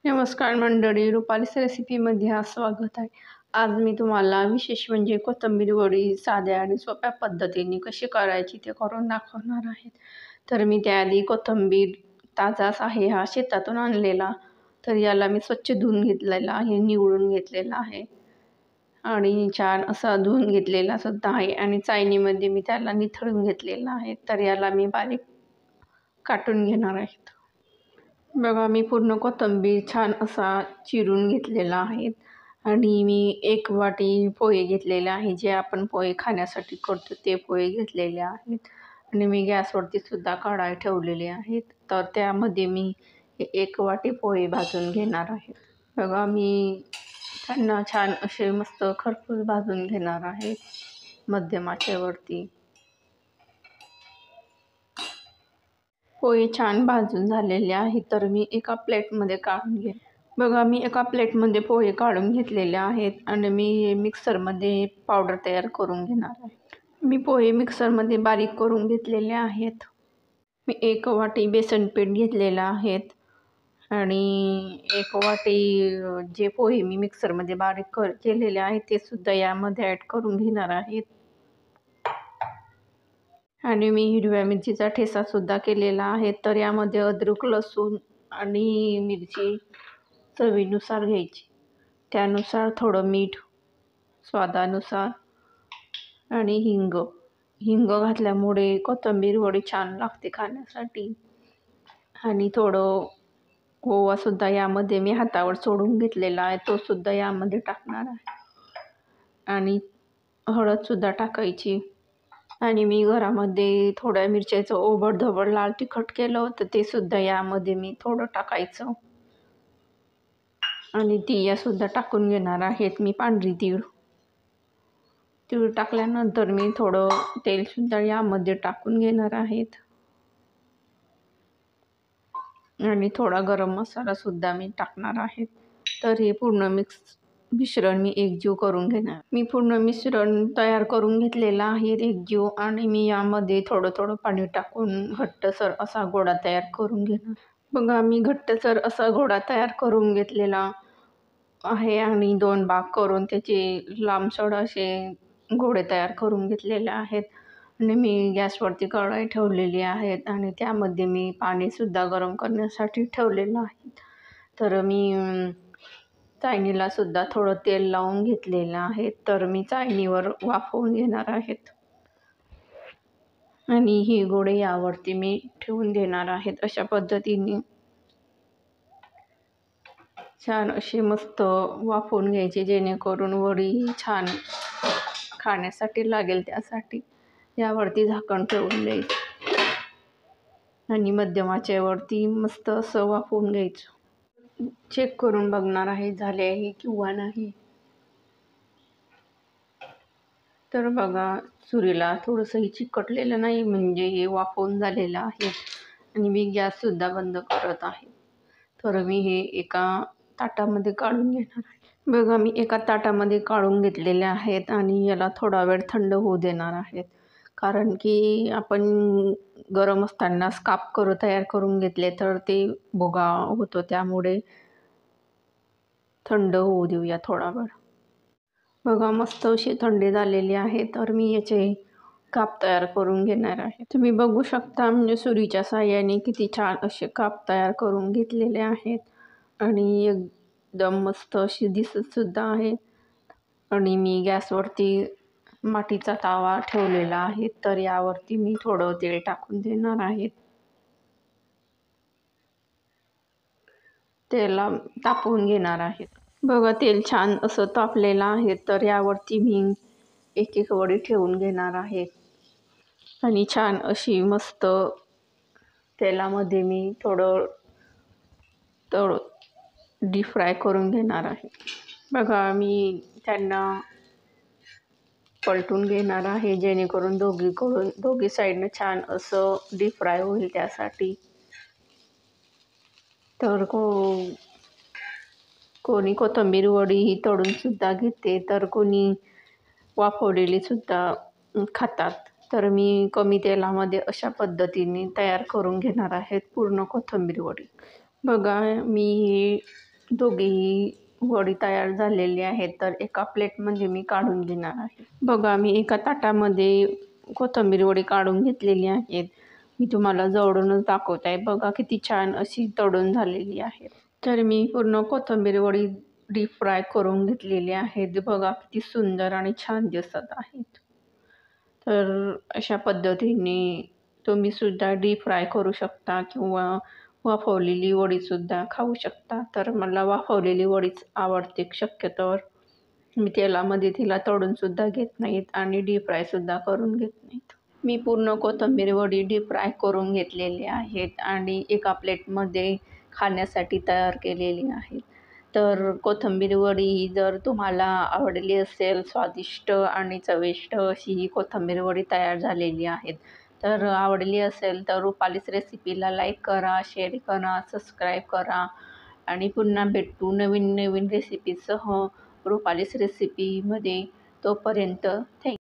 नमस्कार मंडळी, रुपालीस रेसिपीमध्ये स्वागत आहे. आज मी तुम्हाला विशेष म्हणजे कोथिंबीर वडी साध्या आणि सोप्या पद्धतीने कशी करायची ते करून दाखवणार आहे. तर मी त्याआधी कोथिंबीर ताजाच आहे, हा शेतातून आणलेला. तर याला मी स्वच्छ धुवून घेतलेला आहे, निवडून घेतलेला आहे आणि छान असा धुवून घेतलेला सुद्धा आहे आणि चाळणीमध्ये मी त्याला निथळून घेतलेला आहे. तर याला मी बारीक काटून घेणार आहे. बघा, मी पूर्ण कोथिंबीर छान असा चिरून घेतलेला आहे आणि मी 1 वाटी पोहे घेतलेले आहे, जे आपण पोहे खाण्यासाठी करतो ते पोहे घेतलेले आहेत. आणि मी गॅसवरती सुद्धा कढई ठेवलेली आहेत. तर त्यामध्ये मी 1 वाटी पोहे भाजून घेणार आहे. बघा, मी त्यांना छान असे मस्त खरपूस भाजून घेणार आहे मध्यम आचेवरती. पोहे छान भाजून झालेले आहे, तर मी एका प्लेटमध्ये काढून घे. बघा, मी एका प्लेटमध्ये पोहे काढून घेतलेले आहेत आणि मी मिक्सरमध्ये पावडर तयार करून घेणार आहे. मी पोहे मिक्सरमध्ये बारीक करून घेतलेले आहेत. मी 1 वाटी बेसन पीठ घेतलेलं आहेत आणि 1 वाटी जे पोहे मी मिक्सरमध्ये बारीक केलेले आहेत ते सुद्धा यामध्ये ॲड करून घेणार आहेत. आणि मी हिरव्या मिरचीचा ठेचासुद्धा केलेला आहे. तर यामध्ये अद्रक, लसूण आणि मिरची चवीनुसार घ्यायची. त्यानुसार थोडं मीठ स्वादानुसार आणि हिंग घातल्यामुळे कोथिंबीर वडी छान लागते खाण्यासाठी. आणि थोडं ओवासुद्धा यामध्ये मी हातावर चोळून घेतलेला आहे, तो सुद्धा यामध्ये टाकणार आहे. आणि हळदसुद्धा टाकायची. आणि मी घरामध्ये थोड्या मिरच्याचं ओबड-धोबड लाल तिखट केलं होतं, ते सुद्धा यामध्ये मी थोडं टाकायचं. आणि तीळसुद्धा टाकून घेणार आहेत मी, पांढरी तीळ. तीळ टाकल्यानंतर मी थोडं तेलसुद्धा यामध्ये टाकून घेणार आहेत. आणि थोडा गरम मसालासुद्धा मी टाकणार आहे. तर हे पूर्ण मिश्रण मी एकजीव करून घेणार. मी पूर्ण मिश्रण तयार करून घेतलेलं आहे एकजीव आणि मी यामध्ये थोडं पाणी टाकून घट्टसर असा गोळा तयार करून घेणार. बघा, मी घट्टसर असा गोळा तयार करून घेतलेला आहे आणि 2 भाग करून त्याचे लांबसड असे गोळे तयार करून घेतलेले आहेत. आणि मी गॅसवरती कढई ठेवलेली आहेत आणि त्यामध्ये मी पाणीसुद्धा गरम करण्यासाठी ठेवलेलं आहे. तर मी चाळणीला सुद्धा थोडं तेल लावून घेतलेलं आहे. तर मी चाळणीवर वाफवून घेणार आहेत आणि ही गोळे यावरती मी ठेवून देणार आहेत. अशा पद्धतीने छान अशी मस्त वाफवून घ्यायची, जेणेकरून वडी छान खाण्यासाठी लागेल. त्यासाठी यावरती झाकण ठेवून द्यायचं आणि मध्यम आचेवरती मस्त असं वाफवून घ्यायचं. चेक करून बघणार आहे झाले आहे किंवा नाही. तर बघा, सुरीला थोडंसंही चिकटलेलं नाही, म्हणजे हे वाफवून झालेलं आहे. आणि मी गॅससुद्धा बंद करत आहे. तर मी हे एका ताटामध्ये काढून घेणार आहे. बघा, मी एका ताटामध्ये काढून घेतलेले आहेत आणि याला थोडा वेळ थंड होऊ देणार आहेत. कारण की आपण गरम असतानाच काप तयार करून घेतले तर ते भुगा होतो, त्यामुळे थंड होऊ देऊया थोडा वेळ. बघा, मस्त अशी थंडी झालेली आहे. तर मी याचे काप तयार करून घेणार आहे. तुम्ही बघू शकता, म्हणजे सुरीच्या साहाय्याने किती छान असे काप तयार करून घेतलेले आहेत आणि एकदम मस्त अशी दिसतसुद्धा आहे. आणि मी गॅसवरती मातीचा तवा ठेवलेला आहे. तर यावरती मी थोडं तेल टाकून देणार आहे. तेला तापवून घेणार आहे. बघा, तेल छान असं तापलेलं आहे. तर यावरती मी एक वडी ठेवून घेणार आहे आणि छान अशी मस्त तेलामध्ये मी थोडं डीप फ्राय करून घेणार आहे. बघा, मी त्यांना पलटून घेणार आहे, जेणेकरून दोघी साईडनं छान असं डीप फ्राय होईल त्यासाठी. तर कोणी कोथिंबीर वडी ही तळूनसुद्धा घेते, तर कोणी वाफवलेलीसुद्धा खातात. तर मी कमी तेलामध्ये अशा पद्धतीने तयार करून घेणार आहेत पूर्ण कोथिंबीर वडी. बघा, मी दोघेही वडी तयार झालेली आहेत. तर एका प्लेटमध्ये मी काढून घेणार आहे. बघा, मी एका ताटामध्ये कोथिंबीर वडी काढून घेतलेली आहेत. मी तुम्हाला जवळूनच दाखवत आहे. बघा किती छान अशी तळून झालेली आहे. तर मी पूर्ण कोथिंबीर वडी डीप फ्राय करून घेतलेली आहेत. बघा किती सुंदर आणि छान दिसत आहेत. तर अशा पद्धतीने तुम्ही सुद्धा डीप फ्राय करू शकता किंवा वाफवलेली वडीसुद्धा खाऊ शकता. तर मला वाफवलेली वडीच आवडते शक्यतोवर. मी तेलामध्ये तिला तळूनसुद्धा घेत नाहीत आणि डीप फ्रायसुद्धा करून घेत नाहीत. मी पूर्ण कोथिंबीर वडी डीप फ्राय करून घेतलेली आहेत आणि एका प्लेटमध्ये खाण्यासाठी तयार केलेली आहेत. तर कोथिंबीर वडी जर तुम्हाला आवडली असेल, स्वादिष्ट आणि चविष्ट अशी ही कोथिंबीर वडी तयार झालेली आहेत. तर आवडली असेल तर रुपालीस रेसिपीला लाईक करा, शेअर करा, सबस्क्राईब करा आणि पुन्हा भेटू नवीन नवीन रेसिपीसह रुपालीस रेसिपीमध्ये. तोपर्यंत थँक्यू.